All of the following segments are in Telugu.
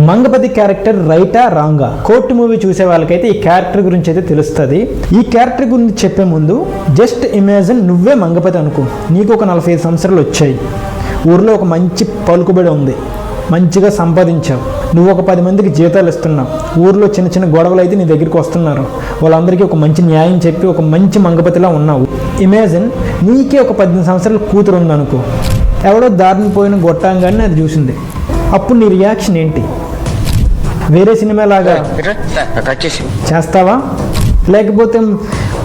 మంగపతి క్యారెక్టర్ రైటా రాంగా? కోర్టు మూవీ చూసే వాళ్ళకైతే ఈ క్యారెక్టర్ గురించి అయితే తెలుస్తుంది. ఈ క్యారెక్టర్ గురించి చెప్పే ముందు జస్ట్ ఇమాజిన్ నువ్వే మంగపతి అనుకో. నీకు ఒక 45 సంవత్సరాలు వచ్చాయి, ఊర్లో ఒక మంచి పలుకుబడి ఉంది, మంచిగా సంపాదించావు, నువ్వు ఒక 10 మందికి జీతాలు ఇస్తున్నావు, ఊర్లో చిన్న చిన్న గొడవలు అయితే నీ దగ్గరికి వస్తున్నారు, వాళ్ళందరికీ ఒక మంచి న్యాయం చెప్పి ఒక మంచి మంగపతిలా ఉన్నావు. ఇమాజిన్ నీకే ఒక 18 సంవత్సరాల కూతురు ఉందనుకో, ఎవడో దారిని పోయిన గొట్టంగానే అది చూసింది, అప్పుడు నీ రియాక్షన్ ఏంటి? వేరే సినిమా లాగా చేస్తావా, లేకపోతే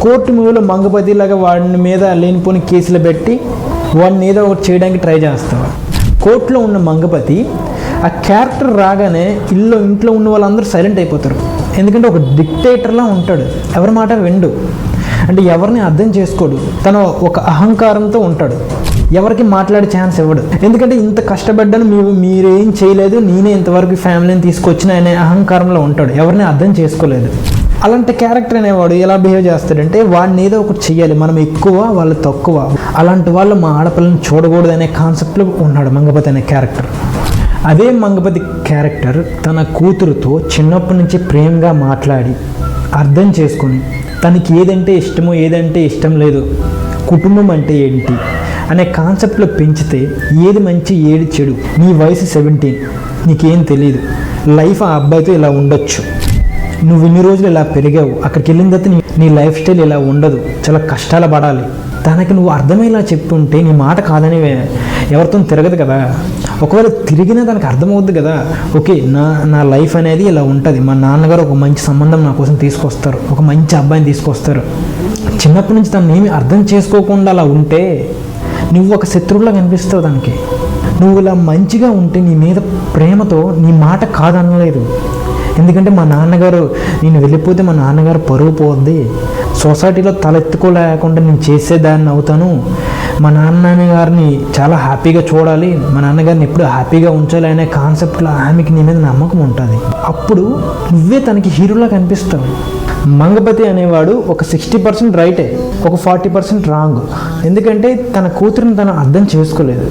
కోర్టు మూవీలో మంగపతి లాగా వాడిని మీద లేనిపోని కేసులు పెట్టి వాడిని ఏదో ఒకటి చేయడానికి ట్రై చేస్తావా? కోర్టులో ఉన్న మంగపతి ఆ క్యారెక్టర్ రాగానే ఇంట్లో ఉన్న వాళ్ళందరూ సైలెంట్ అయిపోతారు. ఎందుకంటే ఒక డిక్టేటర్లా ఉంటాడు, ఎవరి మాట విండు, అంటే ఎవరిని అర్థం చేసుకోడు, తను ఒక అహంకారంతో ఉంటాడు, ఎవరికి మాట్లాడే ఛాన్స్ ఇవ్వడు. ఎందుకంటే ఇంత కష్టపడ్డాను, మీరేం చేయలేదు, నేనే ఇంతవరకు ఫ్యామిలీని తీసుకొచ్చిన అనే అహంకారంలో ఉంటాడు, ఎవరిని అర్థం చేసుకోలేదు. అలాంటి క్యారెక్టర్ అనేవాడు ఎలా బిహేవ్ చేస్తాడంటే వాడిని ఏదో ఒకటి చెయ్యాలి, మనం ఎక్కువ వాళ్ళు తక్కువ, అలాంటి వాళ్ళు మా ఆడపిల్లని చూడకూడదు అనే కాన్సెప్ట్లో ఉన్నాడు మంగపతి అనే క్యారెక్టర్. అదే మంగపతి క్యారెక్టర్ తన కూతురుతో చిన్నప్పటి నుంచి ప్రేమగా మాట్లాడి అర్థం చేసుకొని తనకి ఏదంటే ఇష్టమో ఏదంటే ఇష్టం లేదు, కుటుంబం అంటే ఏంటి అనే కాన్సెప్ట్లో పెంచితే ఏది మంచి ఏది చెడు, నీ వయసు 17, నీకేం తెలియదు, లైఫ్ ఆ అబ్బాయితో ఇలా ఉండొచ్చు, నువ్వు ఇన్ని రోజులు ఇలా పెరిగావు, అక్కడికి వెళ్ళిన తర్వాత నీ లైఫ్ స్టైల్ ఇలా ఉండదు, చాలా కష్టాలు పడాలి, తనకి నువ్వు అర్థమయ్యేలా చెప్తుంటే నీ మాట కాదని ఎవరితో తిరగదు కదా. ఒకవేళ తిరిగినా తనకు అర్థమవుద్ది కదా, ఓకే నా లైఫ్ అనేది ఇలా ఉంటుంది, మా నాన్నగారు ఒక మంచి సంబంధం నా కోసం తీసుకొస్తారు, ఒక మంచి అబ్బాయిని తీసుకొస్తారు. చిన్నప్పటి నుంచి తను ఏమి అర్థం చేసుకోకుండా అలా ఉంటే నువ్వు ఒక శత్రువులా కనిపిస్తావు దానికి. నువ్వు ఇలా మంచిగా ఉంటే నీ మీద ప్రేమతో నీ మాట కాదనలేదు, ఎందుకంటే మా నాన్నగారు నేను వెళ్ళిపోతే మా నాన్నగారు పరువు పోద్ది, సొసైటీలో తలెత్తుకోలేకుండా నేను చేసేదాన్ని అవుతాను, మా నాన్నగారిని చాలా హ్యాపీగా చూడాలి, మా నాన్నగారిని ఎప్పుడు హ్యాపీగా ఉంచాలి అనే కాన్సెప్ట్లో ఆమెకి నీ మీద నమ్మకం ఉంటుంది. అప్పుడు నువ్వే తనకి హీరోలా కనిపిస్తావు. మంగపతి అనేవాడు ఒక 60% రైటే, ఒక 40% రాంగ్. ఎందుకంటే తన కూతురుని తను అర్థం చేసుకోలేదు.